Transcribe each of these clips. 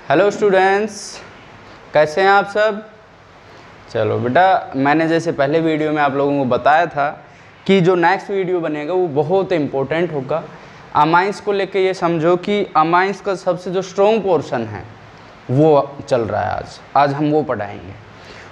Hello students, कैसे हैं आप सब। चलो बेटा, मैंने जैसे पहले वीडियो में आप लोगों को बताया था कि जो नेक्स्ट वीडियो बनेगा वो बहुत इम्पोर्टेंट होगा। अमाइंस को लेके ये समझो कि अमाइंस का सबसे जो स्ट्रॉन्ग पोर्शन है वो चल रहा है। आज हम वो पढ़ाएंगे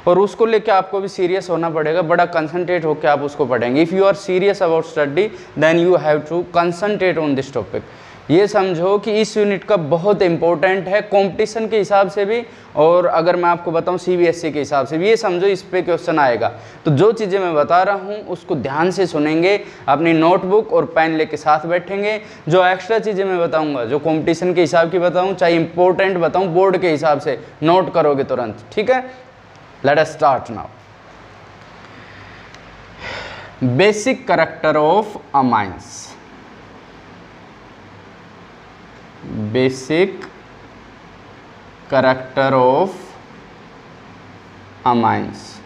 और उसको लेके आपको भी सीरियस होना पड़ेगा, बड़ा कंसंट्रेट होकर आप उसको पढ़ेंगे। If you are serious about study then you have to concentrate on this topic. ये समझो कि इस यूनिट का बहुत इंपॉर्टेंट है कंपटीशन के हिसाब से भी, और अगर मैं आपको बताऊं सीबीएसई के हिसाब से भी। ये समझो इस पे क्वेश्चन आएगा, तो जो चीज़ें मैं बता रहा हूं उसको ध्यान से सुनेंगे, अपनी नोटबुक और पेन लेके साथ बैठेंगे। जो एक्स्ट्रा चीज़ें मैं बताऊंगा, जो कंपटीशन के हिसाब की बताऊं, चाहे इंपॉर्टेंट बताऊं, बोर्ड के हिसाब से नोट करोगे तुरंत। ठीक है, let us start now. Basic character of amines. Basic character of amines.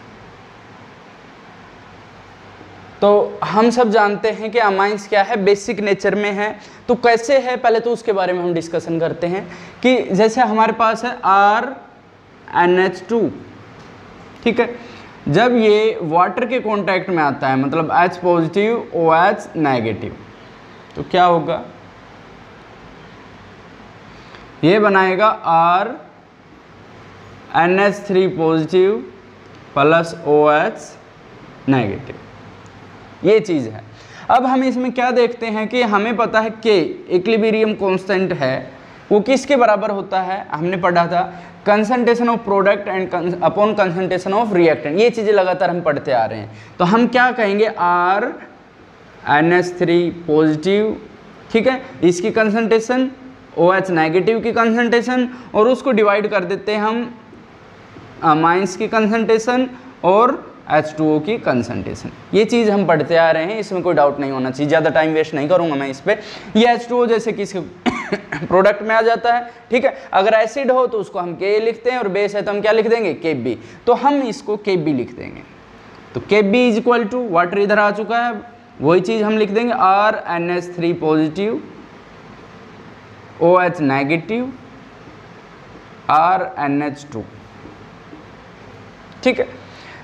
तो हम सब जानते हैं कि अमाइंस क्या है, बेसिक नेचर में है। तो कैसे है, पहले तो उसके बारे में हम डिस्कशन करते हैं कि जैसे हमारे पास है RNH2, ठीक है। जब ये वाटर के कांटेक्ट में आता है, मतलब H पॉजिटिव OH नेगेटिव, तो क्या होगा, ये बनाएगा RNH3 positive plus OH negative. ये चीज़ है। अब हम इसमें क्या देखते हैं कि हमें पता है कि इक्विलिब्रियम कांस्टेंट है, वो किसके बराबर होता है, हमने पढ़ा था concentration of product and upon concentration of reactant. ये चीज़ें लगातार हम पढ़ते आ रहे हैं। तो हम क्या कहेंगे, RNH3 पॉजिटिव, ठीक है, इसकी कंसंट्रेशन, OH नेगेटिव की कंसंट्रेशन, और उसको डिवाइड कर देते हैं हम अमाइंस की कंसंट्रेशन और H2O की कंसंट्रेशन। ये चीज़ हम पढ़ते आ रहे हैं, इसमें कोई डाउट नहीं होना चाहिए। ज़्यादा टाइम वेस्ट नहीं करूँगा मैं इस पर। ये H2O जैसे किसी प्रोडक्ट में आ जाता है, ठीक है। अगर एसिड हो तो उसको हम Ka लिखते हैं, और बेस है तो हम क्या लिख देंगे, Kb। तो हम इसको Kb लिख देंगे। तो Kb is equal to, water इधर आ चुका है, वही चीज़ हम लिख देंगे RNH3 positive OH negative RNH2, ठीक है।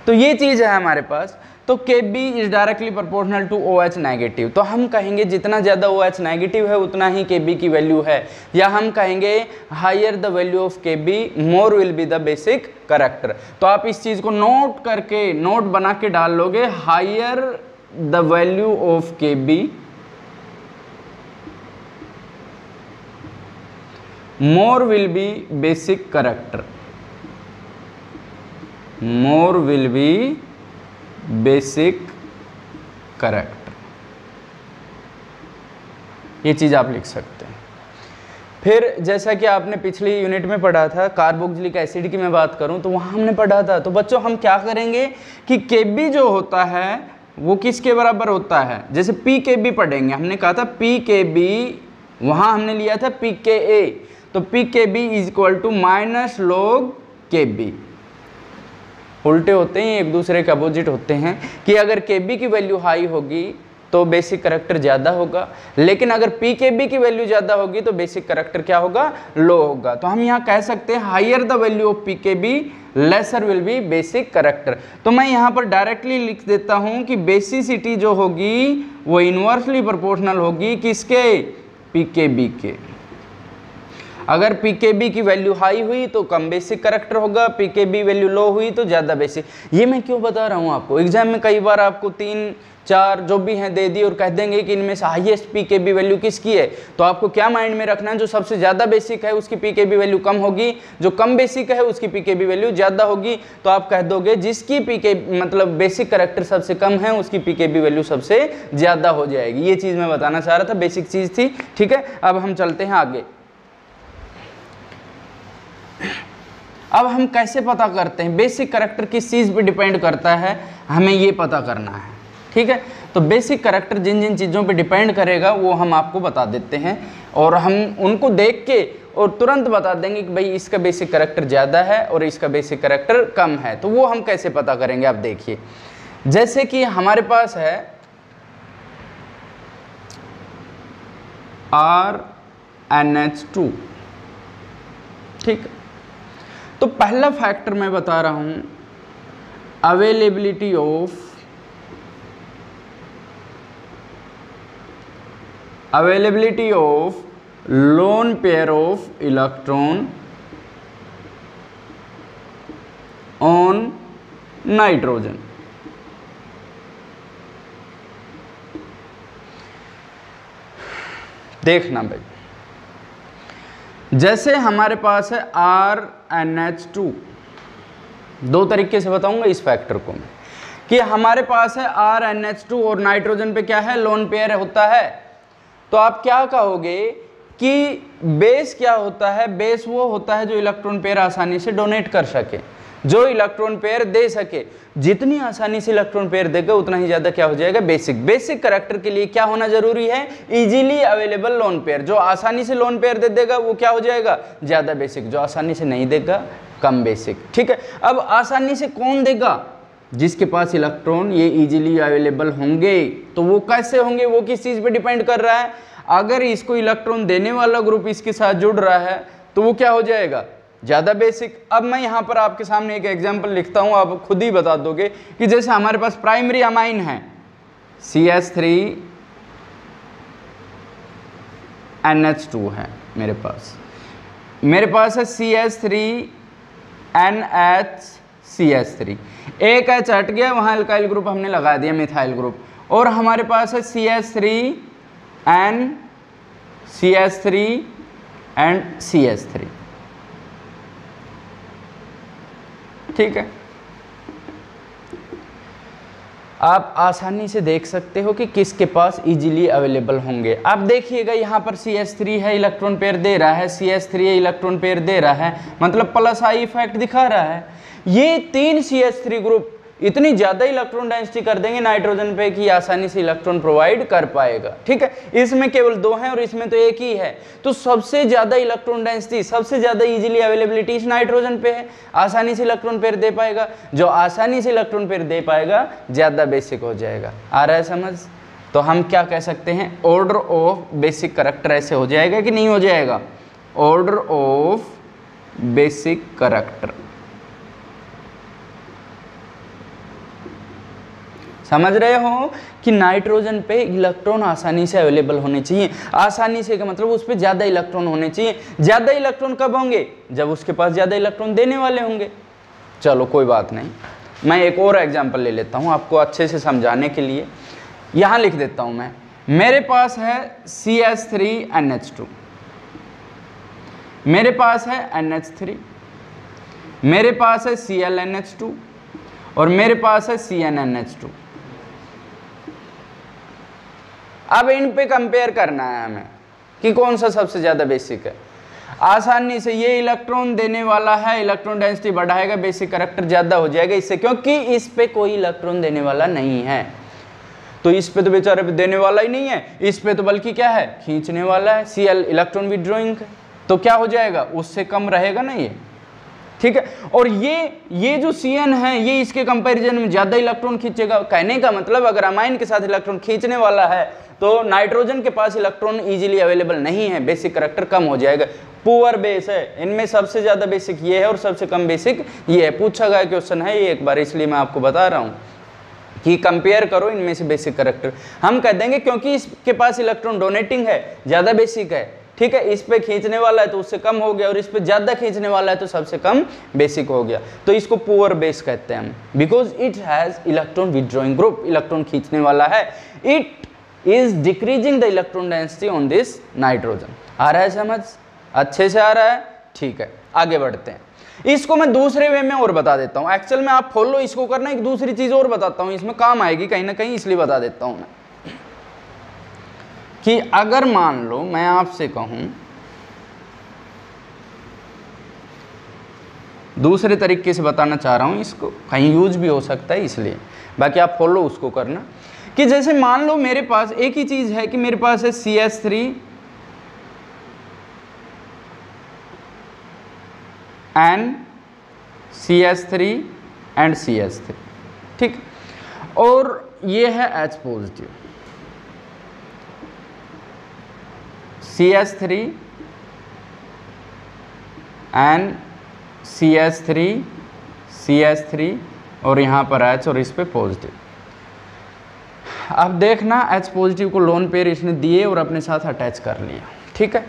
तो ये चीज़ है हमारे पास। तो Kb is directly proportional to OH negative. तो हम कहेंगे जितना ज़्यादा OH नेगेटिव है उतना ही Kb की वैल्यू है, या हम कहेंगे higher the value of Kb more will be the basic character. तो आप इस चीज़ को नोट करके, नोट बना के डाल लोगे, higher the value of Kb more will be basic character, more will be basic character। ये चीज़ आप लिख सकते हैं। फिर जैसा कि आपने पिछली यूनिट में पढ़ा था, कार्बोक्सिलिक एसिड की मैं बात करूं तो वहाँ हमने पढ़ा था। तो बच्चों हम क्या करेंगे कि Kb जो होता है वो किसके बराबर होता है, जैसे pKb पढ़ेंगे, हमने कहा था pKb, वहाँ हमने लिया था pKa, तो pKb is equal to minus log Kb। उल्टे होते हैं, एक दूसरे के अपोजिट होते हैं कि अगर Kb की वैल्यू हाई होगी तो बेसिक कैरेक्टर ज़्यादा होगा, लेकिन अगर pKb की वैल्यू ज़्यादा होगी तो बेसिक कैरेक्टर क्या होगा, लो होगा। तो हम यहाँ कह सकते हैं higher the value of pKb lesser will be basic character. तो मैं यहाँ पर डायरेक्टली लिख देता हूँ कि बेसिसिटी जो होगी वो इनवर्सली प्रोपोर्शनल होगी किसके, pKb के। अगर pKb की वैल्यू हाई हुई तो कम बेसिक कैरेक्टर होगा, pKb वैल्यू लो हुई तो ज़्यादा बेसिक। ये मैं क्यों बता रहा हूँ आपको, एग्जाम में कई बार आपको 3 4 जो भी हैं दे दी और कह देंगे कि इनमें से हाईएस्ट pKb वैल्यू किसकी है। तो आपको क्या माइंड में रखना है, जो सबसे ज़्यादा बेसिक है उसकी pKb वैल्यू कम होगी, जो कम बेसिक है उसकी pKb वैल्यू ज़्यादा होगी। तो आप कह दोगे जिसकी pKb मतलब बेसिक कैरेक्टर सबसे कम है उसकी pKb वैल्यू सबसे ज़्यादा हो जाएगी। ये चीज़ मैं बताना चाह रहा था, बेसिक चीज़ थी, ठीक है। अब हम चलते हैं आगे। अब हम कैसे पता करते हैं बेसिक कैरेक्टर किस चीज़ पे डिपेंड करता है, हमें ये पता करना है, ठीक है। तो बेसिक कैरेक्टर जिन जिन चीज़ों पे डिपेंड करेगा वो हम आपको बता देते हैं, और हम उनको देख के और तुरंत बता देंगे कि भाई इसका बेसिक कैरेक्टर ज़्यादा है और इसका बेसिक कैरेक्टर कम है। तो वो हम कैसे पता करेंगे, आप देखिए। जैसे कि हमारे पास है RNH2, ठीक। तो पहला फैक्टर मैं बता रहा हूं, availability of lone pair of electron on nitrogen. देखना भाई, जैसे हमारे पास है RnH2, दो तरीके से बताऊंगा इस फैक्टर को मैं, कि हमारे पास है RnH2 और नाइट्रोजन पे क्या है, लोन पेयर होता है। तो आप क्या कहोगे कि बेस क्या होता है, बेस वो होता है जो इलेक्ट्रॉन पेयर आसानी से डोनेट कर सके, जो इलेक्ट्रॉन पेयर दे सके। जितनी आसानी से इलेक्ट्रॉन पेयर देगा उतना ही ज्यादा क्या हो जाएगा, बेसिक। बेसिक करैक्टर के लिए क्या होना जरूरी है, इजीली अवेलेबल लोन पेयर। जो आसानी से लोन पेयर दे देगा वो क्या हो जाएगा, ज्यादा बेसिक। जो आसानी से नहीं देगा कम बेसिक। ठीक है, अब आसानी से कौन देगा, जिसके पास इलेक्ट्रॉन ये इजीली अवेलेबल होंगे। तो वो कैसे होंगे, वो किस चीज पे डिपेंड कर रहा है, अगर इसको इलेक्ट्रॉन देने वाला ग्रुप इसके साथ जुड़ रहा है तो वो क्या हो जाएगा, ज्यादा बेसिक। अब मैं यहां पर आपके सामने एक एग्जांपल लिखता हूं, आप खुद ही बता दोगे कि जैसे हमारे पास प्राइमरी अमाइन है CH3NH2 है, मेरे पास है CH3NHCH3, एक H हट गया, वहां अल्काइल ग्रुप हमने लगा दिया, मिथाइल ग्रुप। और हमारे पास है CH3NCH3 एंड CH3। ठीक है, आप आसानी से देख सकते हो कि किसके पास इजीली अवेलेबल होंगे। आप देखिएगा यहाँ पर CH3 है, इलेक्ट्रॉन पेयर दे रहा है, CH3 है, इलेक्ट्रॉन पेयर दे रहा है, मतलब प्लस आई इफेक्ट दिखा रहा है। ये तीन CH3 ग्रुप इतनी ज्यादा इलेक्ट्रॉन डेंसिटी कर देंगे नाइट्रोजन पे कि आसानी से इलेक्ट्रॉन प्रोवाइड कर पाएगा। ठीक है, इसमें केवल दो हैं और इसमें तो एक ही है। तो सबसे ज्यादा इलेक्ट्रॉन डेंसिटी, सबसे ज्यादा इजीली अवेलेबिलिटी इस नाइट्रोजन पे है, आसानी से इलेक्ट्रॉन पेयर दे पाएगा। जो आसानी से इलेक्ट्रॉन पेयर दे पाएगा ज्यादा बेसिक हो जाएगा। आ रहा है समझ? तो हम क्या कह सकते हैं, ऑर्डर ऑफ बेसिक करैक्टर ऐसे हो जाएगा कि नहीं हो जाएगा, ऑर्डर ऑफ बेसिक करैक्टर। समझ रहे हो कि नाइट्रोजन पे इलेक्ट्रॉन आसानी से अवेलेबल होने चाहिए। आसानी से का मतलब उस पर ज्यादा इलेक्ट्रॉन होने चाहिए। ज्यादा इलेक्ट्रॉन कब होंगे, जब उसके पास ज्यादा इलेक्ट्रॉन देने वाले होंगे। चलो कोई बात नहीं, मैं एक और एग्जांपल ले लेता हूं आपको अच्छे से समझाने के लिए। यहां लिख देता हूं मैं, मेरे पास है CH3NH2, मेरे पास है NH3, मेरे पास है ClNH2 और मेरे पास है CnNH2। अब इन पे कंपेयर करना है हमें कि कौन सा सबसे ज्यादा बेसिक है। आसानी से ये इलेक्ट्रॉन देने वाला है, इलेक्ट्रॉन डेंसिटी बढ़ाएगा, बेसिक करैक्टर ज्यादा हो जाएगा इससे, क्योंकि इस पे कोई इलेक्ट्रॉन देने वाला नहीं है। तो इस पे तो बेचारे पे देने वाला ही नहीं है, इस पे तो बल्कि क्या है, खींचने वाला है। Cl इलेक्ट्रॉन विड्रॉइंग, तो क्या हो जाएगा, उससे कम रहेगा ना ये। ठीक है, और ये जो Cn है ये इसके कंपैरिजन में ज्यादा इलेक्ट्रॉन खींचेगा। कहने का मतलब अगर अमाइन के साथ इलेक्ट्रॉन खींचने वाला है तो नाइट्रोजन के पास इलेक्ट्रॉन इजीली अवेलेबल नहीं है, बेसिक करैक्टर कम हो जाएगा। पुअर बेस है, इनमें सबसे ज्यादा बेसिक ये है और सबसे कम बेसिक ये है। पूछा गया क्वेश्चन है ये एक बार, इसलिए मैं आपको बता रहा हूं कि कंपेयर करो इनमें से बेसिक करैक्टर। हम कह देंगे क्योंकि इसके पास इलेक्ट्रॉन डोनेटिंग है, ज्यादा बेसिक है। ठीक है, इस पे खींचने वाला है तो उससे कम हो गया, और इस पे ज्यादा खींचने वाला है तो सबसे कम बेसिक हो गया। तो इसको पुअर बेस कहते हैं हम, because it has electron withdrawing group, electron खींचने वाला है। It is decreasing the electron density on this nitrogen. आ रहा है समझ, अच्छे से आ रहा है? ठीक है, आगे बढ़ते हैं। इसको मैं दूसरे वे में और बता देता हूं। एक्चुअल में आप फॉलो इसको करना, एक दूसरी चीज और बताता हूं, इसमें काम आएगी कहीं ना कहीं, इसलिए बता देता हूं मैं कि अगर मान लो मैं आपसे कहूं, दूसरे तरीके से बताना चाह रहा हूं, इसको कहीं यूज भी हो सकता है इसलिए, बाकी आप फॉलो उसको करना। कि जैसे मान लो मेरे पास एक ही चीज है कि मेरे पास है CH3 and CH3 and CH3, ठीक, और ये है H positive, CH3 and CH3 और यहाँ पर H और इस पे पॉजिटिव। अब देखना H पॉजिटिव को लोन पेयर इसने दिए और अपने साथ अटैच कर लिया, ठीक है।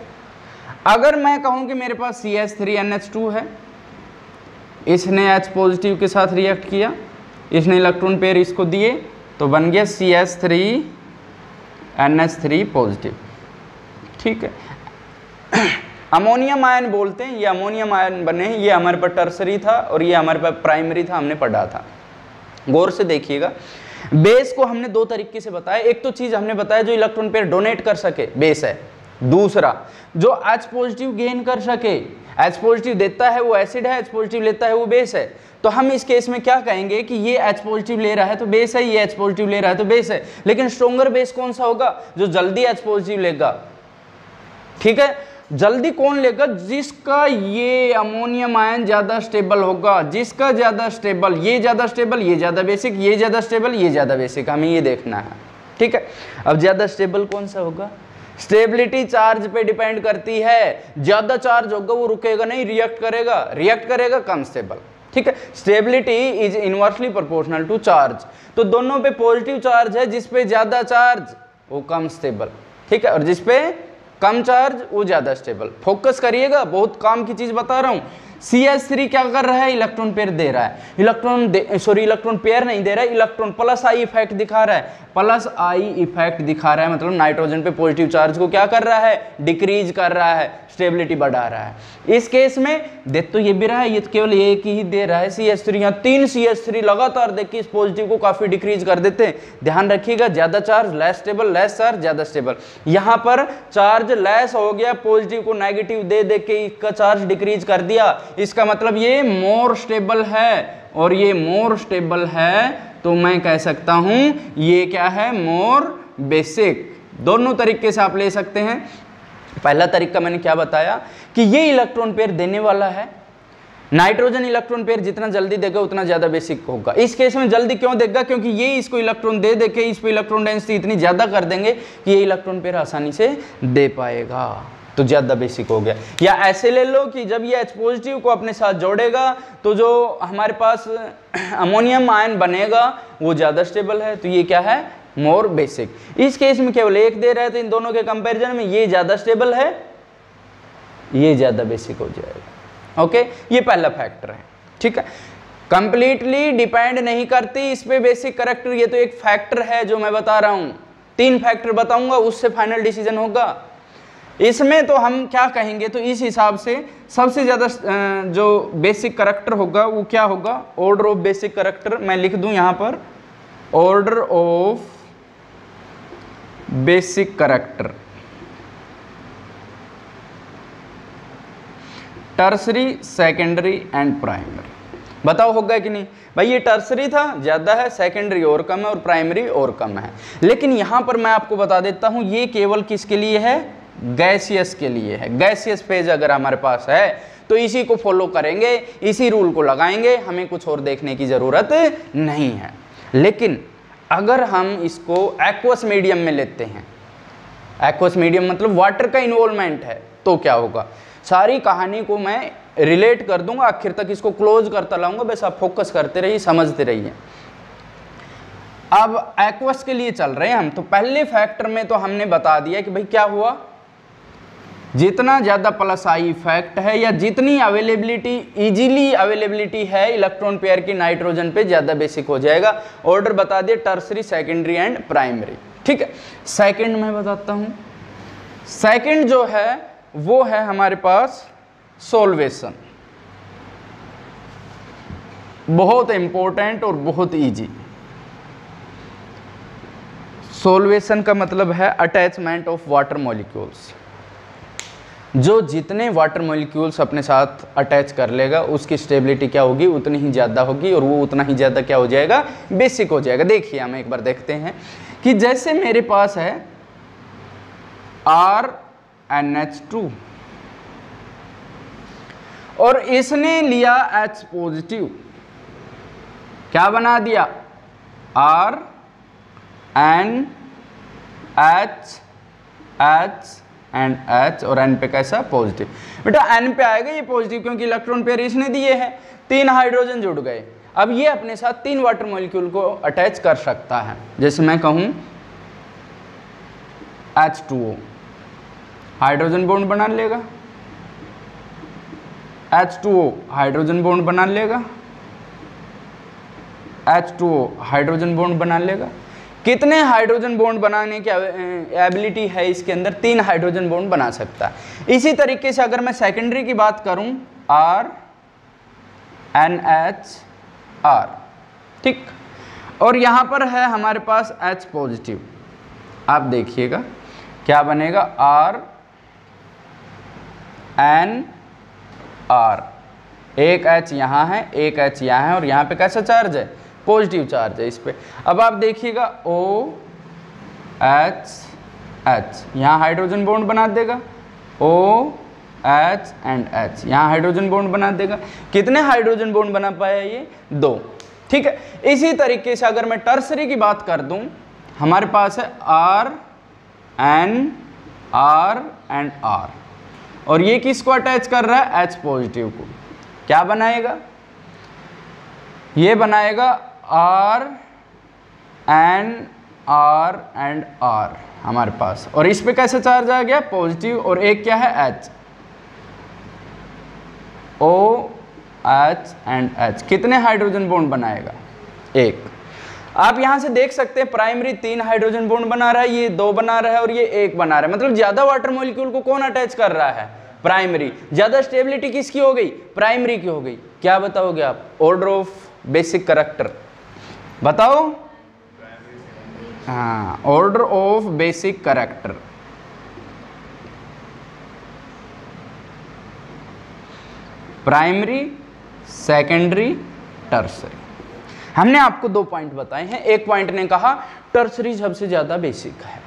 अगर मैं कहूँ कि मेरे पास CH3NH2 है, इसने H पॉजिटिव के साथ रिएक्ट किया, इसने इलेक्ट्रॉन पेयर इसको दिए, तो बन गया CH3NH3 पॉजिटिव, ठीक है। अमोनियम आयन बोलते हैं, ये अमोनियम आयन बने हैं, ये हमारे पास टर्सरी था और ये हमारे पास प्राइमरी था, हमने पढ़ा था। गौर से देखिएगा, बेस को हमने दो तरीके से बताया। एक तो चीज हमने बताया जो इलेक्ट्रॉन पेयर डोनेट कर सके, बेस है। दूसरा जो H पॉजिटिव गेन कर सके, H पॉजिटिव देता है वो एसिड है, H पॉजिटिव लेता है वो बेस है। तो हम इस केस में क्या कहेंगे कि ये H पॉजिटिव ले रहा है तो बेस है, ये H पॉजिटिव ले रहा है तो बेस है। लेकिन स्ट्रोंगर बेस कौन सा होगा? जो जल्दी H पॉजिटिव लेगा, ठीक है। जल्दी कौन लेगा? जिसका ये अमोनियम आयन ज्यादा स्टेबल होगा, जिसका ज्यादा स्टेबल, ये ज्यादा स्टेबल, ये ज्यादा बेसिक, ये ज्यादा स्टेबल, ये ज्यादा बेसिक, हमें ये देखना है, ठीक है। अब ज्यादा स्टेबल कौन सा होगा? स्टेबिलिटी चार्ज पे डिपेंड करती है। ज्यादा चार्ज होगा वो रुकेगा नहीं, रिएक्ट करेगा, रिएक्ट करेगा, कम स्टेबल, ठीक है। Stability is inversely proportional to charge. तो दोनों पे पॉजिटिव चार्ज है, जिस पे ज्यादा चार्ज वो कम स्टेबल, ठीक है, और जिस पे कम चार्ज वो ज्यादा स्टेबल। फोकस करिएगा, बहुत काम की चीज बता रहा हूं। CH3 क्या कर रहा है? इलेक्ट्रॉन पेयर दे रहा है, इलेक्ट्रॉन पेयर नहीं दे रहा है, इलेक्ट्रॉन प्लस आई इफेक्ट दिखा रहा है, प्लस आई इफेक्ट दिखा रहा है, मतलब नाइट्रोजन पे पॉजिटिव चार्ज को क्या कर रहा है? डिक्रीज कर रहा है, स्टेबिलिटी बढ़ा रहा है। इस केस में दे तो ये भी रहा है, ये तो केवल एक ही दे रहा है CH3, यहाँ 3 CH3 लगातार देख के इस पॉजिटिव को काफी डिक्रीज कर देते हैं। ध्यान रखिएगा, ज्यादा charge less stable, less charge ज्यादा स्टेबल। यहाँ पर चार्ज लेस हो गया, पॉजिटिव को नेगेटिव दे दे के इसका चार्ज डिक्रीज कर दिया, इसका मतलब ये मोर स्टेबल है, और ये मोर स्टेबल है तो मैं कह सकता हूं ये क्या है? मोर बेसिक। दोनों तरीके से आप ले सकते हैं। पहला तरीका मैंने क्या बताया कि ये इलेक्ट्रॉन पेयर देने वाला है, नाइट्रोजन इलेक्ट्रॉन पेयर जितना जल्दी देगा उतना ज्यादा बेसिक होगा। इस केस में जल्दी क्यों देगा? क्योंकि ये इसको इलेक्ट्रॉन दे दे के इस पे इलेक्ट्रॉन डेंसिटी इतनी ज्यादा कर देंगे कि ये इलेक्ट्रॉन पेयर आसानी से दे पाएगा, तो ज्यादा बेसिक हो गया। या ऐसे ले लो कि जब ये H पॉजिटिव को अपने साथ जोड़ेगा तो जो हमारे पास अमोनियम आयन बनेगा वो ज्यादा स्टेबल है, तो ये क्या है? मोर बेसिक। इस केस में केवल एक दे रहा है, तो इन दोनों के कंपैरिजन में ये ज्यादा स्टेबल है, ये ज्यादा बेसिक हो जाएगा। ओके, ये पहला फैक्टर है, ठीक है। कंप्लीटली डिपेंड नहीं करती इस पे बेसिक कैरेक्टर, ये तो एक फैक्टर है जो मैं बता रहा हूं। 3 फैक्टर बताऊंगा, उससे फाइनल डिसीजन होगा। इसमें तो हम क्या कहेंगे, तो इस हिसाब से सबसे ज्यादा जो बेसिक कैरेक्टर होगा वो क्या होगा? ऑर्डर ऑफ बेसिक कैरेक्टर मैं लिख दूं यहां पर, order of basic character, tertiary, secondary and primary. बताओ होगा कि नहीं भाई? ये टर्सरी था ज्यादा है, सेकेंडरी और कम है, और प्राइमरी और कम है। लेकिन यहां पर मैं आपको बता देता हूं ये केवल किसके लिए है? गैसियस के लिए है। गैसियस फेज अगर हमारे पास है तो इसी को फॉलो करेंगे, इसी रूल को लगाएंगे, हमें कुछ और देखने की जरूरत नहीं है। लेकिन अगर हम इसको एक्वस मीडियम में लेते हैं, एक्वस मीडियम मतलब वाटर का इन्वॉल्वमेंट है, तो क्या होगा? सारी कहानी को मैं रिलेट कर दूंगा, आखिर तक इसको क्लोज करता लाऊंगा, बस आप फोकस करते रहिए, समझते रहिए। अब एक्वस के लिए चल रहे हैं हम, तो पहले फैक्टर में तो हमने बता दिया कि भाई क्या हुआ, जितना ज्यादा प्लस आई इफेक्ट है या जितनी अवेलेबिलिटी, इजीली अवेलेबिलिटी है इलेक्ट्रॉन पेयर की नाइट्रोजन पे, ज्यादा बेसिक हो जाएगा। ऑर्डर बता दिए, टर्सरी, सेकेंडरी एंड प्राइमरी, ठीक है। सेकंड में बताता हूं, सेकंड जो है वो है हमारे पास सोल्वेशन। बहुत इंपॉर्टेंट और बहुत इजी। सोल्वेशन का मतलब है अटैचमेंट ऑफ वाटर मॉलिक्यूल्स। जो जितने वाटर मॉलिक्यूल्स अपने साथ अटैच कर लेगा उसकी स्टेबिलिटी क्या होगी? उतनी ही ज़्यादा होगी, और वो उतना ही ज़्यादा क्या हो जाएगा? बेसिक हो जाएगा। देखिए हम एक बार देखते हैं कि जैसे मेरे पास है RNH2 और इसने लिया H पॉजिटिव, क्या बना दिया? RNH एंड H, और N पे कैसा पॉजिटिव। बेटा N पे आएगा ये पॉजिटिव क्योंकि इलेक्ट्रॉन पेयर इसने दिए हैं, 3 हाइड्रोजन जुड़ गए। अब ये अपने साथ 3 वाटर मॉलिक्यूल को अटैच कर सकता है। जैसे मैं कहूँ H2O, हाइड्रोजन बॉन्ड बना लेगा, H2O हाइड्रोजन बॉन्ड बना लेगा, H2O हाइड्रोजन बॉन्ड बना लेगा। कितने हाइड्रोजन बॉन्ड बनाने की एबिलिटी है इसके अंदर? 3 हाइड्रोजन बॉन्ड बना सकता है। इसी तरीके से अगर मैं सेकेंडरी की बात करूं, R NH R, ठीक, और यहां पर है हमारे पास H पॉजिटिव। आप देखिएगा क्या बनेगा, R N R, एक H यहाँ है, एक H यहाँ है, और यहाँ पे कैसा चार्ज है? पॉजिटिव चार्ज है इस पे। अब आप देखिएगा OH H, यहाँ हाइड्रोजन बॉन्ड बना देगा, OH एंड H, यहाँ हाइड्रोजन बॉन्ड बना देगा। कितने हाइड्रोजन बॉन्ड बना पाया ये? 2, ठीक है। इसी तरीके से अगर मैं टर्सरी की बात कर दूं, हमारे पास है R N R and R, और ये किसको अटैच कर रहा है? H पॉजिटिव को। क्या बनाएगा? ये बनाएगा R N R and R हमारे पास, और इस पे कैसा चार्ज आ गया? पॉजिटिव, और एक क्या है? H, OH and H। कितने हाइड्रोजन बॉन्ड बनाएगा? 1। आप यहां से देख सकते हैं प्राइमरी 3 हाइड्रोजन बॉन्ड बना रहा है, ये 2 बना रहा है, और ये 1 बना रहा है। मतलब ज्यादा वाटर मॉलिक्यूल को कौन अटैच कर रहा है? प्राइमरी। ज्यादा स्टेबिलिटी किसकी हो गई? प्राइमरी की हो गई। क्या बताओगे आप? ऑर्डर ऑफ बेसिक करैक्टर बताओ। हाँ, order of basic character. Primary, secondary, tertiary. हमने आपको 2 पॉइंट बताए हैं। एक पॉइंट ने कहा टर्सरी सबसे ज्यादा बेसिक है,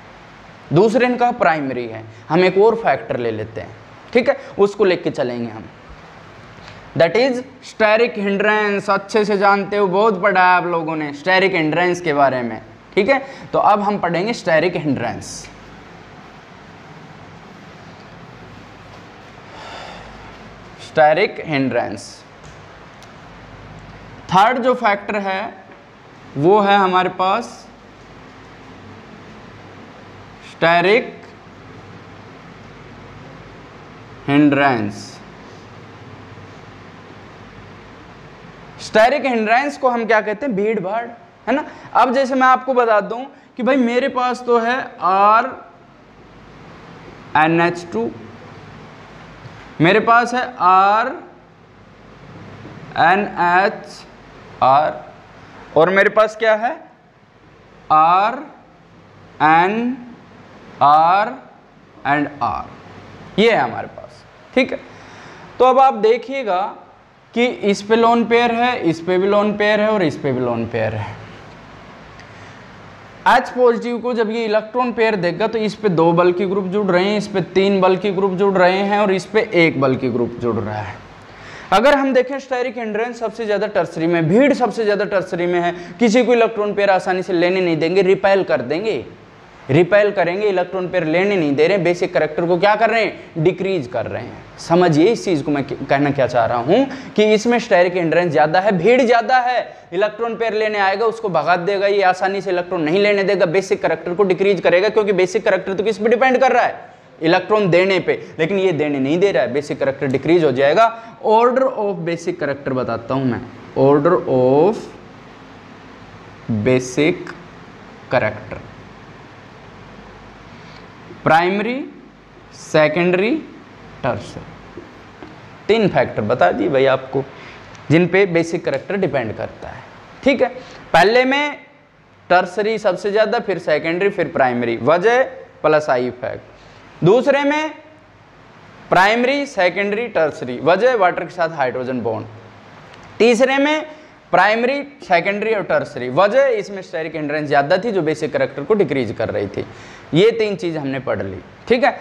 दूसरे ने कहा प्राइमरी है। हम एक और फैक्टर ले लेते हैं, ठीक है, उसको लेके चलेंगे हम। That is steric hindrance. अच्छे से जानते हो, बहुत पढ़ा है आप लोगों ने स्टेरिक हिंड्रेंस के बारे में, ठीक है। तो अब हम पढ़ेंगे steric hindrance. Steric hindrance. Third जो फैक्टर है वो है हमारे पास स्टेरिक हिंड्रेंस। स्टेरिक हिंड्रेंस को हम क्या कहते हैं? भीड़ भाड़, है ना। अब जैसे मैं आपको बता दूं कि भाई मेरे पास तो है R NH2, मेरे पास है R NHR, और मेरे पास क्या है? R N R and R। ये है हमारे पास, ठीक है। तो अब आप देखिएगा कि इस पे लोन पेयर है, इस पे भी लोन पेयर है, और इस पे भी लोन पेयर है। H पॉजिटिव को जब ये इलेक्ट्रॉन पेयर देगा तो इस पे 2 बल्की ग्रुप जुड़ रहे हैं, इस पे 3 बल्की ग्रुप जुड़ रहे हैं, और इस पे 1 बल्की ग्रुप जुड़ रहा है। अगर हम देखें स्टेरिक हिंड्रेंस सबसे ज्यादा टर्सरी में, भीड़ सबसे ज्यादा टर्सरी में है। किसी को इलेक्ट्रॉन पेयर आसानी से लेने नहीं देंगे, रिपेल कर देंगे, रिपेल करेंगे, इलेक्ट्रॉन पेयर लेने नहीं दे रहे, बेसिक करैक्टर को क्या कर रहे हैं? डिक्रीज कर रहे हैं। समझिए इस चीज को मैं कहना क्या चाह रहा हूं कि इसमें स्टेरिक हिंड्रेंस ज्यादा है, भीड़ ज्यादा है। इलेक्ट्रॉन पेयर लेने आएगा, उसको भगा देगा, ये आसानी से इलेक्ट्रॉन नहीं लेने देगा, बेसिक करैक्टर को डिक्रीज करेगा, क्योंकि बेसिक करैक्टर तो किस पे डिपेंड कर रहा है? इलेक्ट्रॉन देने पे, लेकिन ये देने नहीं दे रहा है, बेसिक करैक्टर डिक्रीज हो जाएगा। ऑर्डर ऑफ बेसिक करैक्टर बताता हूं मैं, order of basic character. Primary, secondary, tertiary, 3 factor बता दिए भाई आपको जिन पे बेसिक करैक्टर डिपेंड करता है, ठीक है। पहले में टर्सरी सबसे ज्यादा, फिर सेकेंडरी, फिर प्राइमरी, वजह प्लस आई इफेक्ट। दूसरे में प्राइमरी, सेकेंडरी, टर्सरी, वजह वाटर के साथ हाइड्रोजन बॉन्ड। तीसरे में प्राइमरी, सेकेंडरी और टर्सरी, वजह इसमें स्टेरिक हिंड्रेंस ज्यादा थी जो बेसिक करैक्टर को डिक्रीज कर रही थी। ये 3 चीज हमने पढ़ ली, ठीक है।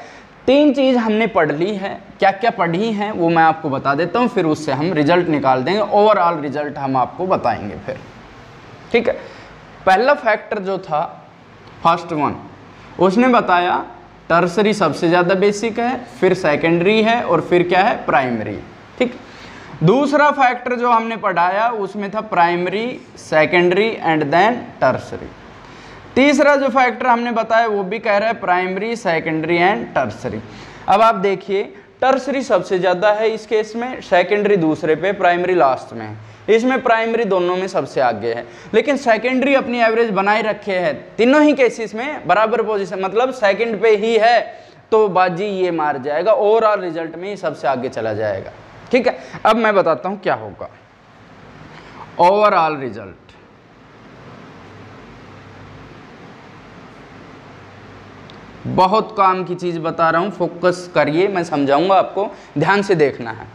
3 चीज हमने पढ़ ली है। क्या क्या पढ़ी हैं वो मैं आपको बता देता हूँ, फिर उससे हम रिजल्ट निकाल देंगे, ओवरऑल रिजल्ट हम आपको बताएंगे फिर, ठीक है। पहला फैक्टर जो था फर्स्ट वन, उसने बताया टर्सरी सबसे ज़्यादा बेसिक है, फिर सेकेंडरी है और फिर क्या है, प्राइमरी। ठीक, दूसरा फैक्टर जो हमने पढ़ाया उसमें था primary, secondary and then tertiary. तीसरा जो फैक्टर हमने बताया वो भी कह रहा है प्राइमरी, सेकेंडरी एंड टर्सरी। अब आप देखिए टर्सरी सबसे ज़्यादा है इस केस में, सेकेंडरी दूसरे पे, प्राइमरी लास्ट में है। इसमें प्राइमरी दोनों में सबसे आगे है, लेकिन सेकेंडरी अपनी एवरेज बनाए रखे है तीनों ही केसेस में बराबर पोजीशन, मतलब सेकंड पे ही है तो बाजी ये मार जाएगा, ओवरऑल रिजल्ट में ही सबसे आगे चला जाएगा। ठीक है, अब मैं बताता हूं क्या होगा ओवरऑल रिजल्ट। बहुत काम की चीज बता रहा हूं, फोकस करिए, मैं समझाऊंगा आपको, ध्यान से देखना है।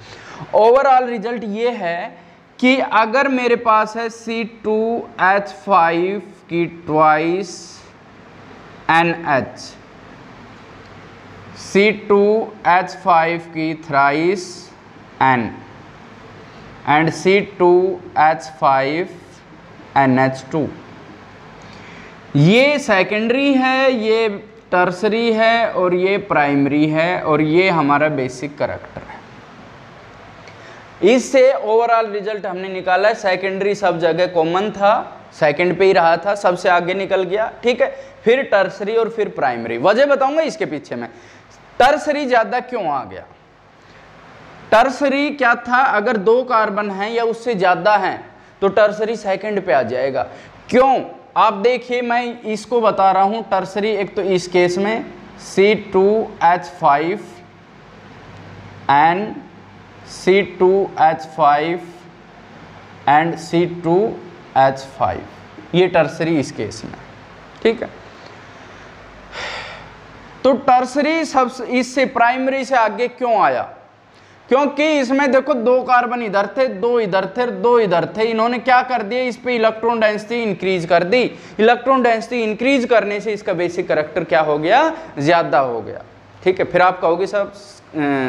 ओवरऑल रिजल्ट ये है कि अगर मेरे पास है C2H5 की ट्वाइस NH, C2H5 की thrice N and C2H5 NH2, ये सेकेंडरी है, ये टर्सरी है और ये प्राइमरी है और ये हमारा बेसिक करैक्टर है। इससे ओवरऑल रिजल्ट हमने निकाला है, सेकेंडरी सब जगह कॉमन था, सेकंड पे ही रहा था, सबसे आगे निकल गया। ठीक है, फिर टर्सरी और फिर प्राइमरी। वजह बताऊंगा इसके पीछे में, टर्सरी ज्यादा क्यों आ गया। टर्सरी क्या था, अगर 2 कार्बन हैं या उससे ज्यादा हैं तो टर्सरी सेकंड पे आ जाएगा। क्यों, आप देखिए मैं इसको बता रहा हूं। टर्सरी एक तो इस केस में C2H5 and C2H5 and C2H5, ये टर्सरी इस केस में। ठीक है, तो टर्सरी सब इससे प्राइमरी से आगे क्यों आया, क्योंकि इसमें देखो 2 कार्बन इधर थे, 2 इधर थे, 2 इधर थे। इन्होंने क्या कर दिया, इस पे इलेक्ट्रॉन डेंसिटी इंक्रीज कर दी। इलेक्ट्रॉन डेंसिटी इंक्रीज करने से इसका बेसिक करैक्टर क्या हो गया, ज्यादा हो गया। ठीक है, फिर आप कहोगे सब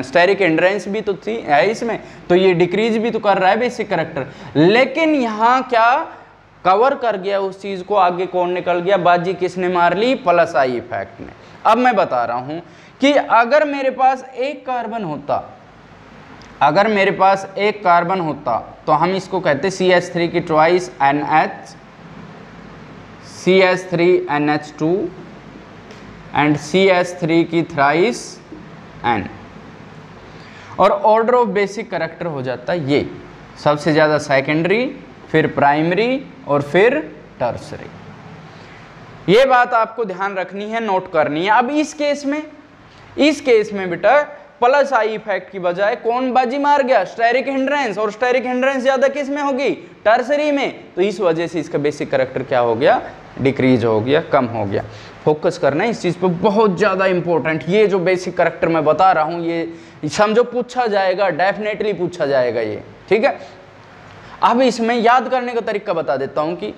स्टेरिक हिंड्रेंस भी तो थी है इसमें, तो ये डिक्रीज भी तो कर रहा है बेसिक करैक्टर, लेकिन यहाँ क्या कवर कर गया उस चीज को। आगे कौन निकल गया, बाजी किसने मार ली, प्लस आई इफेक्ट ने। अब मैं बता रहा हूं कि अगर मेरे पास एक कार्बन होता, अगर मेरे पास एक कार्बन होता तो हम इसको कहते CH3 की twice NH, CH3NH2 and CH3 की थ्राइस N, और ऑर्डर ऑफ बेसिक करैक्टर हो जाता है ये, सबसे ज़्यादा सेकेंडरी, फिर प्राइमरी और फिर टर्सरी। ये बात आपको ध्यान रखनी है, नोट करनी है। अब इस केस में बेटा प्लस आई इफेक्ट की बजाय कौन बाजी मार गया, स्टेरिक हिंड्रेंस, और स्टेरिक हिंड्रेंस ज्यादा किस में होगी, टर्सरी में। तो इस वजह से इसका बेसिक करैक्टर क्या हो गया, डिक्रीज हो गया, कम हो गया। फोकस करना है इस चीज पे, बहुत ज्यादा इंपॉर्टेंट। ये जो बेसिक करैक्टर मैं बता रहा हूं ये समझो पूछा जाएगा, डेफिनेटली पूछा जाएगा ये। ठीक है, अब इसमें याद करने का तरीका बता देता हूं कि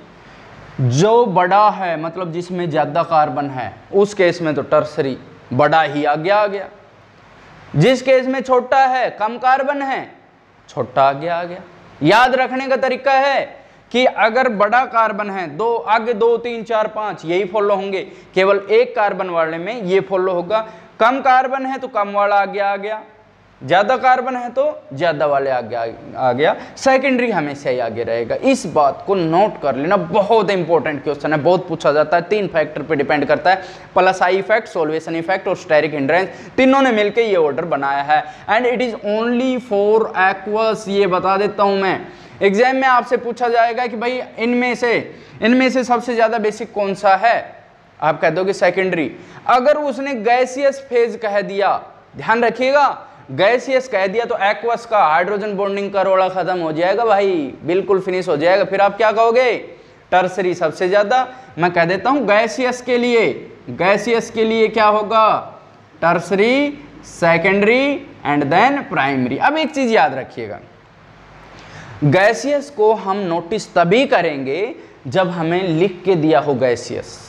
जो बड़ा है, मतलब जिसमें ज्यादा कार्बन है, उस केस में तो टर्सरी बड़ा ही आगे आ गया। जिस केस में छोटा है, कम कार्बन है, छोटा आगे आ गया। याद रखने का तरीका है कि अगर बड़ा कार्बन है, दो आगे 2 3 4 5 यही फॉलो होंगे, केवल एक कार्बन वाले में ये फॉलो होगा। कम कार्बन है तो कम वाला आगे आ गया, ज्यादा कार्बन है तो ज्यादा वाले आगे आ गया। सेकेंडरी हमेशा ही आगे रहेगा। इस बात को नोट कर लेना, बहुत इंपॉर्टेंट क्वेश्चन है, बहुत पूछा जाता है। 3 फैक्टर पे डिपेंड करता है, plus I effect, solution effect और स्टेरिक हिंड्रेंस, तीनों ने मिलकर ये ऑर्डर बनाया है। And it is only for aqueous, ये बता देता हूं मैं। एग्जाम में आपसे पूछा जाएगा कि भाई इनमें से सबसे ज्यादा बेसिक कौन सा है, आप कह दोगे सेकेंडरी। अगर उसने गैसियस फेज कह दिया, ध्यान रखिएगा, गैसियस कह दिया तो एक्वस का हाइड्रोजन बॉन्डिंग का रोड़ा खत्म हो जाएगा भाई, बिल्कुल फिनिश हो जाएगा। फिर आप क्या कहोगे, टर्सरी सबसे ज्यादा। मैं कह देता हूं गैसियस के लिए क्या होगा, tertiary, secondary and then primary. अब एक चीज याद रखिएगा, गैसियस को हम नोटिस तभी करेंगे जब हमें लिख के दिया हो गैसियस।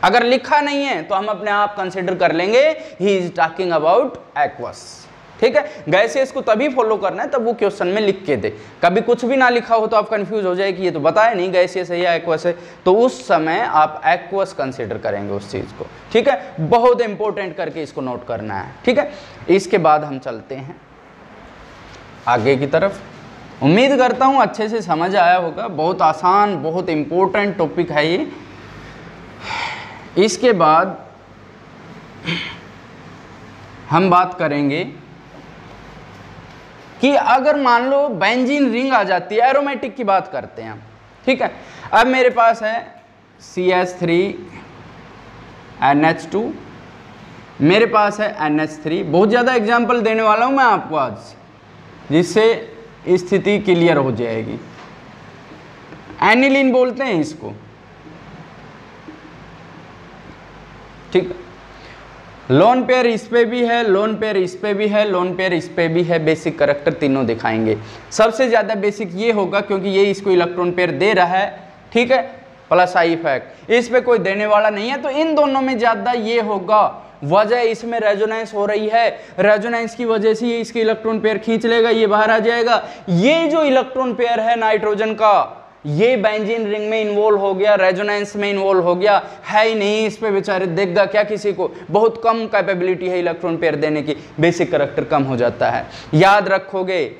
अगर लिखा नहीं है तो हम अपने आप कंसिडर कर लेंगे he is talking about aqueous. ठीक है। गैसियस को तभी फॉलो करना है तब वो क्वेश्चन में लिख के दे। कभी कुछ भी ना लिखा हो तो आप कंफ्यूज हो जाए कि ये तो बताया नहीं गैसियस है या एक्वस है, तो उस समय आप एक्वस कंसीडर करेंगे उस चीज को, ठीक है। बहुत इंपॉर्टेंट करके इसको नोट करना है, ठीक है। इसके बाद हम चलते हैं आगे की तरफ। उम्मीद करता हूं अच्छे से समझ आया होगा। बहुत आसान, बहुत इंपॉर्टेंट टॉपिक है ये। इसके बाद हम बात करेंगे कि अगर मान लो बेंजीन रिंग आ जाती है, एरोमेटिक की बात करते हैं हम, ठीक है। अब मेरे पास है CH3NH2, मेरे पास है NH3। बहुत ज़्यादा एग्जाम्पल देने वाला हूं मैं आपको आज, जिससे स्थिति क्लियर हो जाएगी। एनिलीन बोलते हैं इसको, ठीक। लोन पेयर इस पे भी है, लोन पेयर इस पे भी है, लोन पेयर इस पे भी है। बेसिक करैक्टर तीनों दिखाएंगे। सबसे ज्यादा बेसिक ये होगा क्योंकि ये इसको इलेक्ट्रॉन पेयर दे रहा है, ठीक है, प्लस आई इफेक्ट इस पे कोई देने वाला नहीं है, तो इन दोनों में ज्यादा ये होगा। वजह इसमें रेजोनेंस हो रही है, रेजोनेंस की वजह से ये इसके इलेक्ट्रॉन पेयर खींच लेगा, ये बाहर आ जाएगा। ये जो इलेक्ट्रॉन पेयर है नाइट्रोजन का, ये बेंजीन रिंग में इन्वॉल्व हो गया, रेजोनेंस में इन्वॉल्व हो गया, है ही नहीं इस पे बेचारे, देगा क्या किसी को। बहुत कम कैपेबिलिटी है इलेक्ट्रॉन पेयर देने की, बेसिक करैक्टर कम हो जाता है। याद रखोगे,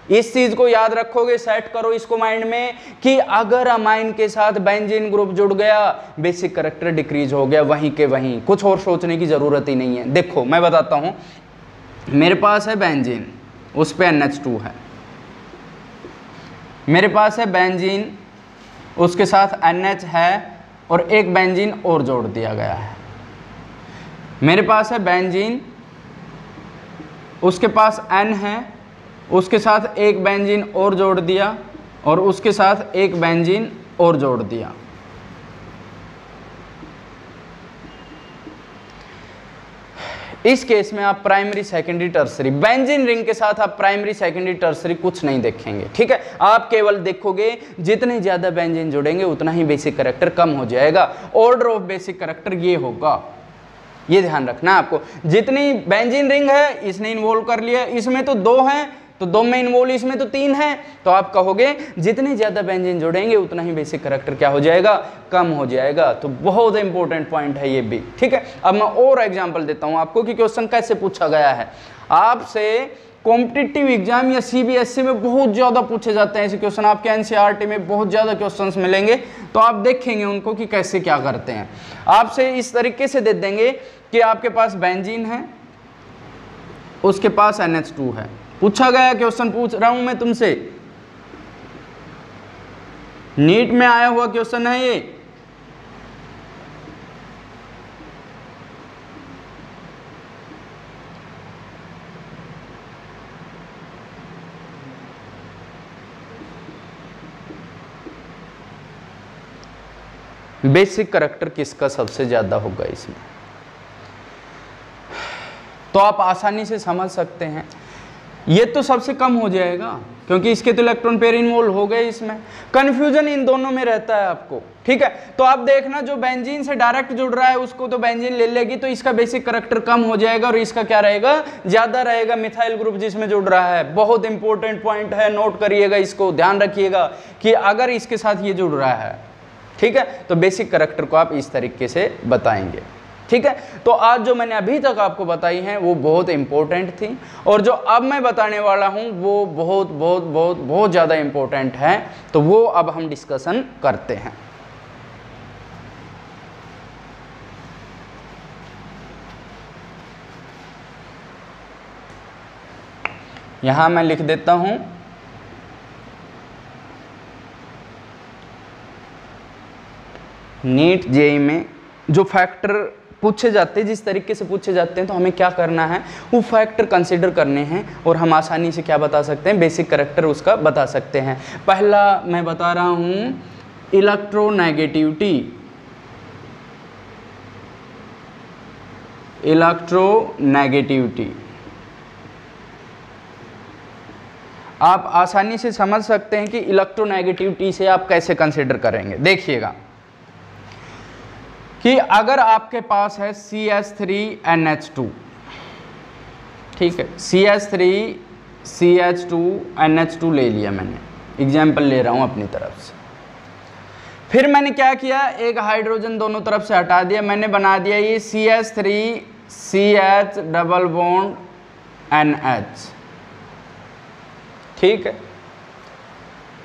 इस चीज को याद रखोगे, सेट करो इसको माइंड में कि अगर अमाइन के साथ बेंजीन ग्रुप जुड़ गया, बेसिक करैक्टर डिक्रीज हो गया वहीं के वहीं, कुछ और सोचने की जरूरत ही नहीं है। देखो मैं बताता हूं, मेरे पास है बेंजीन, उस पे NH2 है, मेरे पास है बेंजीन, उसके साथ NH है और एक बेंजीन और जोड़ दिया गया है। मेरे पास है बेंजीन, उसके पास N है, उसके साथ एक बेंजीन और जोड़ दिया और उसके साथ एक बेंजीन और जोड़ दिया। इस केस में आप primary, secondary, tertiary, benzene ring के साथ आप प्राइमरी, सेकेंडरी, टर्सरी कुछ नहीं देखेंगे, ठीक है। आप केवल देखोगे जितने ज्यादा बेंजीन जुड़ेंगे उतना ही बेसिक करैक्टर कम हो जाएगा। ऑर्डर ऑफ बेसिक करैक्टर ये होगा, ये ध्यान रखना है आपको। जितनी बेंजीन रिंग है इसने इन्वॉल्व कर लिया, इसमें तो 2 हैं तो 2 में इन्वॉल्व, इसमें तो 3 है, तो आप कहोगे जितने ज्यादा बेंजीन जुड़ेंगे उतना ही बेसिक करैक्टर क्या हो जाएगा, कम हो जाएगा। तो बहुत इंपॉर्टेंट पॉइंट है ये भी, ठीक है। अब मैं और एग्जांपल देता हूं आपको कि क्वेश्चन कैसे पूछा गया है। आपसे कॉम्पिटिटिव एग्जाम या CBSE में बहुत ज्यादा पूछे जाते हैं ऐसे क्वेश्चन, आपके NCERT में बहुत ज्यादा क्वेश्चंस मिलेंगे, तो आप देखेंगे उनको कि कैसे क्या करते हैं। आपसे इस तरीके से दे देंगे कि आपके पास बेंजीन है, उसके पास NH2 है। पूछा गया क्वेश्चन पूछ रहा हूं मैं तुमसे, नीट में आया हुआ क्वेश्चन है ये। बेसिक करैक्टर किसका सबसे ज्यादा होगा इसमें, तो आप आसानी से समझ सकते हैं। ये तो सबसे कम हो जाएगा क्योंकि इसके तो इलेक्ट्रॉन पेयर इन्वॉल्व हो गए। इसमें कंफ्यूजन इन दोनों में रहता है आपको, ठीक है। तो आप देखना जो बेंजीन से डायरेक्ट जुड़ रहा है उसको तो बेंजीन ले लेगी, तो इसका बेसिक करैक्टर कम हो जाएगा और इसका क्या रहेगा, ज्यादा रहेगा। मिथाइल ग्रुप जिसमें जुड़ रहा है, बहुत इंपॉर्टेंट पॉइंट है, नोट करिएगा इसको, ध्यान रखिएगा कि अगर इसके साथ ये जुड़ रहा है, ठीक है, तो बेसिक करैक्टर को आप इस तरीके से बताएंगे, ठीक है। तो आज जो मैंने अभी तक आपको बताई हैं वो बहुत इंपॉर्टेंट थी, और जो अब मैं बताने वाला हूं वो बहुत बहुत बहुत बहुत ज़्यादा इंपॉर्टेंट है। तो वो अब हम डिस्कशन करते हैं। यहां मैं लिख देता हूं नीट जेईई में जो फैक्टर पूछे जाते हैं, जिस तरीके से पूछे जाते हैं, तो हमें क्या करना है, वो फैक्टर कंसीडर करने हैं और हम आसानी से क्या बता सकते हैं, बेसिक करैक्टर उसका बता सकते हैं। पहला मैं बता रहा हूं इलेक्ट्रोनेगेटिविटी। इलेक्ट्रोनेगेटिविटी आप आसानी से समझ सकते हैं कि इलेक्ट्रोनेगेटिविटी से आप कैसे कंसीडर करेंगे। देखिएगा कि अगर आपके पास है CH3NH2, ठीक है, CH3CH2NH2 ले लिया मैंने, एग्जाम्पल ले रहा हूँ अपनी तरफ से। फिर मैंने क्या किया, एक हाइड्रोजन दोनों तरफ से हटा दिया, मैंने बना दिया ये CH3CH डबल बॉन्ड NH, ठीक है।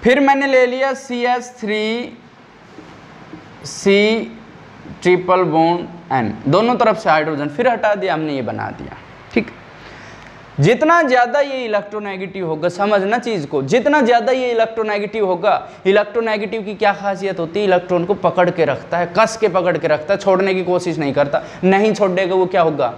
फिर मैंने ले लिया CH3C ट्रिपल बॉन्ड N, दोनों तरफ से हाइड्रोजन फिर हटा दिया हमने, ये बना दिया, ठीक। जितना ज़्यादा ये इलेक्ट्रोनेगेटिव होगा, समझना चीज़ को, जितना ज़्यादा ये इलेक्ट्रोनेगेटिव होगा, इलेक्ट्रोनेगेटिव की क्या खासियत होती है, इलेक्ट्रॉन को पकड़ के रखता है, कस के पकड़ के रखता है, छोड़ने की कोशिश नहीं करता, नहीं छोड़ेगा वो क्या होगा,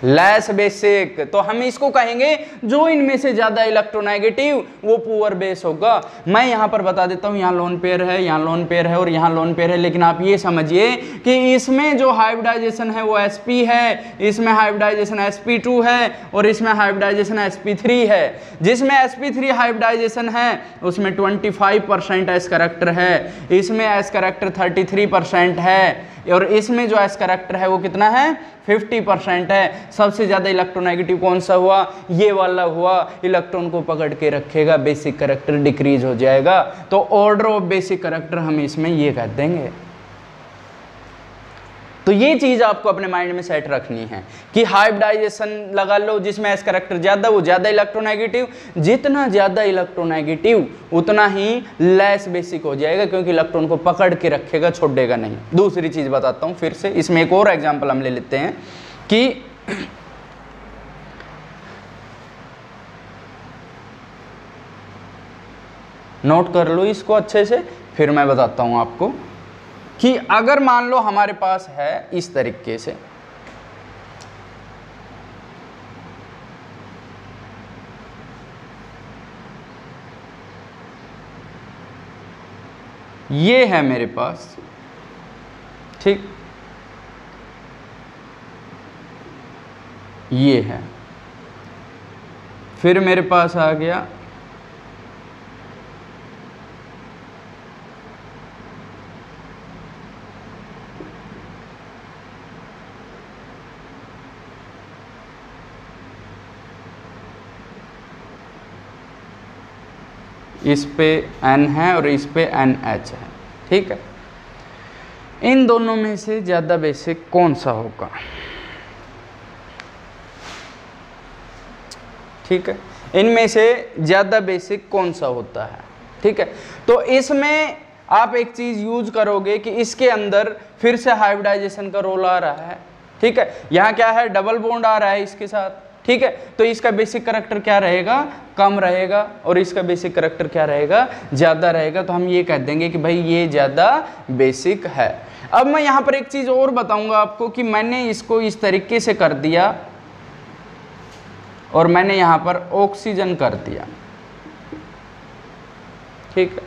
लेस बेसिक। तो हम इसको कहेंगे जो इनमें से ज्यादा इलेक्ट्रोनेगेटिव वो पुअर बेस होगा। मैं यहां पर बता देता हूं, यहां लोन पेयर है, यहां लोन पेयर है और यहां लोन पेयर है, लेकिन आप ये समझिए कि इसमें जो हाइब्रिडाइजेशन है वो sp है, इसमें हाइब्रिडाइजेशन sp2 है और इसमें हाइब्रिडाइजेशन sp3 है। जिसमें sp3 हाइब्रिडाइजेशन है उसमें 25% एस कैरेक्टर है, इसमें एस कैरेक्टर 33% है और इसमें जो एस कैरेक्टर है वो कितना है, 50% है। सबसे ज़्यादा इलेक्ट्रोनेगेटिव कौन सा हुआ, ये वाला हुआ, इलेक्ट्रॉन को पकड़ के रखेगा, बेसिक कैरेक्टर डिक्रीज हो जाएगा। तो ऑर्डर ऑफ बेसिक कैरेक्टर हम इसमें ये कह देंगे। तो ये चीज़ आपको अपने माइंड में सेट रखनी है कि हाइब्रिडाइजेशन लगा लो, जिसमें एस कैरेक्टर ज़्यादा वो ज़्यादा इलेक्ट्रोनेगेटिव, जितना ज़्यादा इलेक्ट्रोनेगेटिव उतना ही लेस बेसिक हो जाएगा, क्योंकि इलेक्ट्रॉन को पकड़ के रखेगा, छोड़ेगा नहीं। दूसरी चीज़ बताता हूँ फिर से, इसमें एक और एग्जाम्पल हम ले लेते हैं कि नोट कर लो इसको अच्छे से, फिर मैं बताता हूँ आपको कि अगर मान लो हमारे पास है इस तरीके से, ये है मेरे पास, ठीक, ये है, फिर मेरे पास आ गया इस पे N है और इस पे NH है, ठीक है। इन दोनों में से ज़्यादा बेसिक कौन सा होगा, ठीक है, इनमें से ज़्यादा बेसिक कौन सा होता है, ठीक है। तो इसमें आप एक चीज़ यूज करोगे कि इसके अंदर फिर से हाइब्रिडाइजेशन का रोल आ रहा है, ठीक है। यहाँ क्या है, डबल बॉन्ड आ रहा है इसके साथ, ठीक है। तो इसका बेसिक कैरेक्टर क्या रहेगा, कम रहेगा, और इसका बेसिक कैरेक्टर क्या रहेगा, ज़्यादा रहेगा। तो हम ये कह देंगे कि भाई ये ज़्यादा बेसिक है। अब मैं यहाँ पर एक चीज़ और बताऊँगा आपको कि मैंने इसको इस तरीके से कर दिया और मैंने यहाँ पर ऑक्सीजन कर दिया, ठीक है।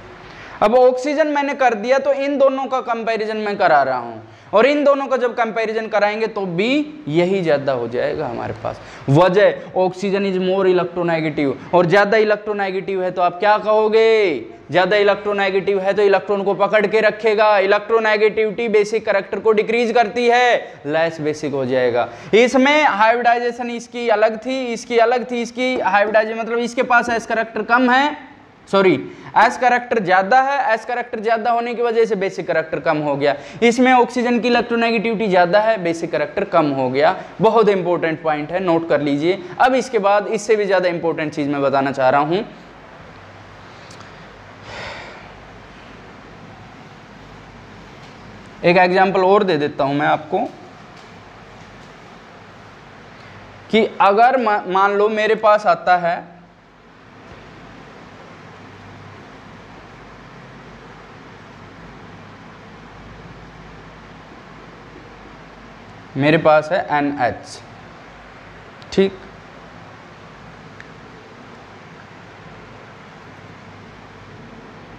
अब ऑक्सीजन मैंने कर दिया तो इन दोनों का कंपैरिजन मैं करा रहा हूँ, और इन दोनों का जब कंपैरिजन कराएंगे तो भी यही ज़्यादा हो जाएगा हमारे पास। वजह, ऑक्सीजन इज मोर इलेक्ट्रोनेगेटिव, और ज़्यादा इलेक्ट्रोनेगेटिव है तो आप क्या कहोगे, ज़्यादा इलेक्ट्रोनेगेटिव है तो इलेक्ट्रॉन को पकड़ के रखेगा, इलेक्ट्रोनेगेटिविटी बेसिक कैरेक्टर को डिक्रीज करती है, लेस बेसिक हो जाएगा। इसमें हाइब्रिडाइजेशन इसकी अलग थी, इसकी अलग थी, इसकी हाइब्रिडाइजेशन मतलब इसके पास एस कैरेक्टर कम है, सॉरी एस कैरेक्टर ज्यादा है, एस कैरेक्टर ज्यादा होने की वजह से बेसिक कैरेक्टर कम हो गया। इसमें ऑक्सीजन की इलेक्ट्रोनेगेटिविटी ज्यादा है, बेसिक कैरेक्टर कम हो गया। बहुत इंपॉर्टेंट पॉइंट है, नोट कर लीजिए। अब इसके बाद इससे भी ज्यादा इंपॉर्टेंट चीज मैं बताना चाह रहा हूं। एक एग्जांपल और दे देता हूं मैं आपको कि अगर मान लो मेरे पास आता है मेरे पास है NH, ठीक,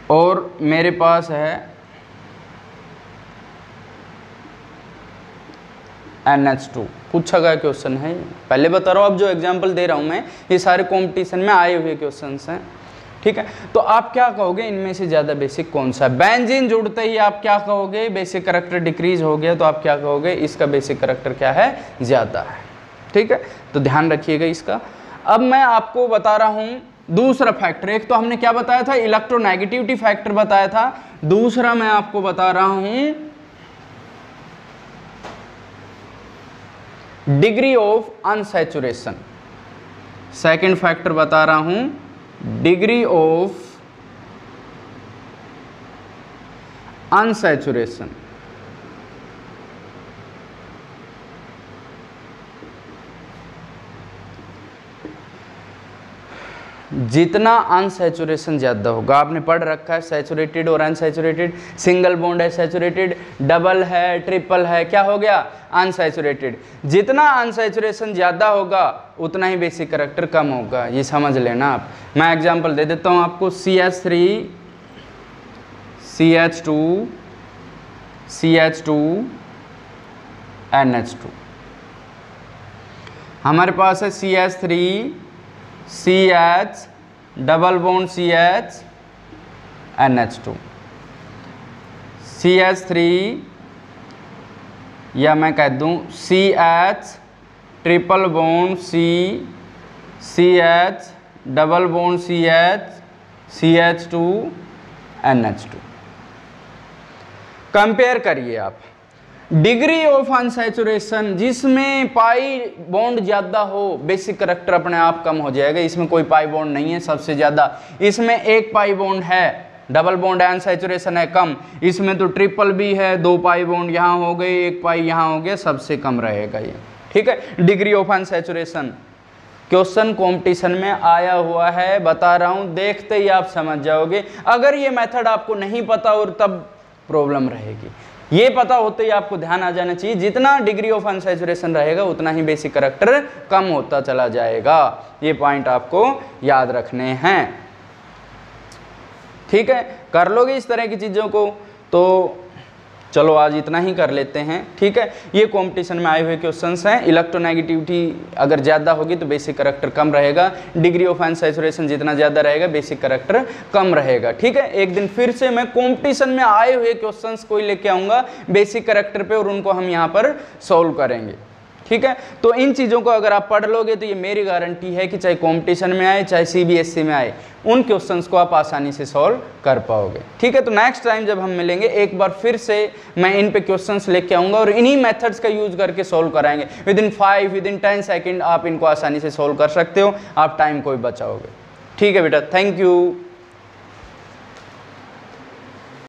और मेरे पास है NH2। पूछा गया क्वेश्चन है, पहले बता रहा हूँ, अब जो एग्जांपल दे रहा हूँ मैं ये सारे कंपटीशन में आए हुए क्वेश्चंस हैं, ठीक है। तो आप क्या कहोगे, इनमें से ज़्यादा बेसिक कौन सा है? बेंजीन जुड़ते ही आप क्या कहोगे, बेसिक कैरेक्टर डिक्रीज हो गया, तो आप क्या कहोगे, इसका बेसिक कैरेक्टर क्या है, ज़्यादा है, ठीक है, तो ध्यान रखिएगा इसका। अब मैं आपको बता रहा हूँ दूसरा फैक्टर। एक तो हमने क्या बताया था, इलेक्ट्रोनेगेटिविटी फैक्टर बताया था। दूसरा मैं आपको बता रहा हूं degree of unsaturation. Second factor बता रहा हूं डिग्री ऑफ अनसैचुरेशन। जितना अनसैचुरेशन ज़्यादा होगा, आपने पढ़ रखा है सैचुरेटेड और अनसैचुरेटेड, सिंगल बॉन्ड है सैचुरेटेड, डबल है, ट्रिपल है, क्या हो गया, अनसैचुरेटेड। जितना अनसैचुरेशन ज़्यादा होगा उतना ही बेसिक कैरेक्टर कम होगा, ये समझ लेना आप। मैं एग्जांपल दे देता हूँ आपको, CH3 CH2 CH2 NH2। हमारे पास है CH3 CH double bond CH NH2, CH3 या मैं कह दूं CH triple bond CH double bond CH2 NH2। Compare करिए आप डिग्री ऑफ अनसैचुरेशन, जिसमें पाई बॉन्ड ज़्यादा हो बेसिक कैरेक्टर अपने आप कम हो जाएगा। इसमें कोई पाई बॉन्ड नहीं है सबसे ज़्यादा, इसमें एक पाई बॉन्ड है, डबल बॉन्ड है, अनसैचुरेशन है कम। इसमें तो ट्रिपल भी है, 2 पाई बॉन्ड यहाँ हो गए, 1 पाई यहाँ हो गया, सबसे कम रहेगा ये, ठीक है। Degree of unsaturation question competition में आया हुआ है, बता रहा हूँ, देखते ही आप समझ जाओगे। अगर ये मेथड आपको नहीं पता और तब प्रॉब्लम रहेगी, ये पता होते ही आपको ध्यान आ जाना चाहिए, जितना डिग्री ऑफ अनसैचुरेशन रहेगा उतना ही बेसिक कैरेक्टर कम होता चला जाएगा। ये पॉइंट आपको याद रखने हैं, ठीक है। कर लोगे इस तरह की चीज़ों को, तो चलो आज इतना ही कर लेते हैं, ठीक है। ये कंपटीशन में आए हुए क्वेश्चंस हैं। इलेक्ट्रोनेगेटिविटी अगर ज़्यादा होगी तो बेसिक कैरेक्टर कम रहेगा, डिग्री ऑफ अनसैचुरेशन जितना ज़्यादा रहेगा बेसिक कैरेक्टर कम रहेगा, ठीक है। एक दिन फिर से मैं कंपटीशन में आए हुए क्वेश्चंस कोई लेके आऊँगा बेसिक कैरेक्टर पे और उनको हम यहाँ पर सॉल्व करेंगे, ठीक है। तो इन चीज़ों को अगर आप पढ़ लोगे तो ये मेरी गारंटी है कि चाहे कंपटीशन में आए चाहे CBSE में आए, उन क्वेश्चंस को आप आसानी से सॉल्व कर पाओगे, ठीक है। तो नेक्स्ट टाइम जब हम मिलेंगे एक बार फिर से मैं इन पे क्वेश्चंस लेके आऊँगा और इन्हीं मेथड्स का यूज़ करके सॉल्व कराएंगे। विदिन 10 सेकेंड आप इनको आसानी से सॉल्व कर सकते हो, आप टाइम को भी बचाओगे, ठीक है बेटा। Thank you.